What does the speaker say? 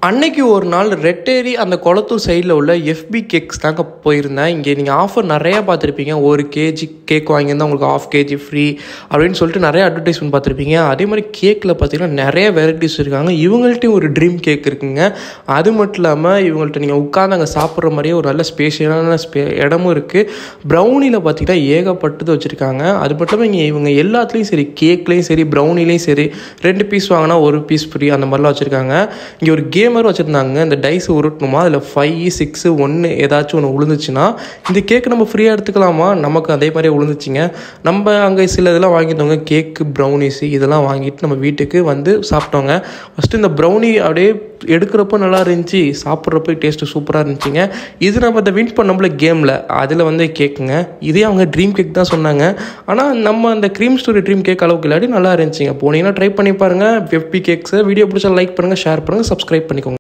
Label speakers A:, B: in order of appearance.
A: அன்னைக்கு ஒரு நாள் ரெட்டேரி அந்த கொளத்தூர் சைடில் உள்ள எஃபி கேக்ஸ் தாங்க போயிருந்தேன். இங்கே நீங்கள் ஆஃபர் நிறையா பார்த்துருப்பீங்க. 1 kg கேக் வாங்கியிருந்தால் உங்களுக்கு 1/2 kg ஃப்ரீ அப்படின்னு சொல்லிட்டு நிறைய அட்வர்டைஸ்மெண்ட் பார்த்துருப்பீங்க. அதே மாதிரி கேக்கில் பார்த்தீங்கன்னா நிறைய வெரைட்டிஸ் இருக்காங்க. இவங்கள்ட்டையும் ஒரு ட்ரீம் கேக் இருக்குங்க. அது மட்டும் இல்லாமல் இவங்கள்ட்ட நீங்கள் உட்காந்து அங்கே சாப்பிட்ற மாதிரியே ஒரு நல்ல ஸ்பேஷியலான இடமும் இருக்குது. ப்ரௌனியில் பார்த்தீங்கன்னா ஏகப்பட்டது வச்சுருக்காங்க. அது மட்டும் இல்லாமல் இவங்க எல்லாத்துலேயும் சரி, கேக்லேயும் சரி, ப்ரௌனிலையும் சரி, 2 பீஸ் வாங்கினா 1 பீஸ் ஃப்ரீ அந்த மாதிரிலாம் வச்சுருக்காங்க. இங்கே ஒரு கேம் மாதிரி வச்சுருந்தாங்க. இந்த டைஸ் உருட்டணுமா, அதில் 5, 6, 1 ஏதாச்சும் ஒன்று விழுந்துச்சுன்னா இந்த கேக்கு நம்ம ஃப்ரீயாக எடுத்துக்கலாமா. நமக்கு அதே மாதிரியே விழுந்துச்சிங்க. நம்ம அங்கே சில இதெல்லாம் வாங்கிட்டோங்க. கேக்கு, ப்ரௌனிஸு இதெல்லாம் வாங்கிட்டு நம்ம வீட்டுக்கு வந்து சாப்பிட்டோங்க. ஃபஸ்ட்டு இந்த ப்ரௌனி அப்படியே எடுக்கிறப்போ நல்லா இருந்துச்சு, சாப்பிட்றப்போ டேஸ்ட்டு சூப்பராக இருந்துச்சுங்க. இது நம்ம இந்த வின் பண்ணோம்ல கேமில், அதில் வந்து கேக்குங்க. இதே அவங்க ட்ரீம் கேக் தான் சொன்னாங்க. ஆனால் நம்ம அந்த க்ரீம் ஸ்டோரி ட்ரீம் கேக் அளவுக்கு இல்லாட்டி நல்லா இருந்துச்சுங்க. போனீங்கன்னா ட்ரை பண்ணி பாருங்கள் எஃபி கேக்ஸை. வீடியோ பிடிச்சா லைக் பண்ணுங்கள், ஷேர் பண்ணுங்கள், சப்ஸ்கிரைப் பண்ணிக்கோங்க.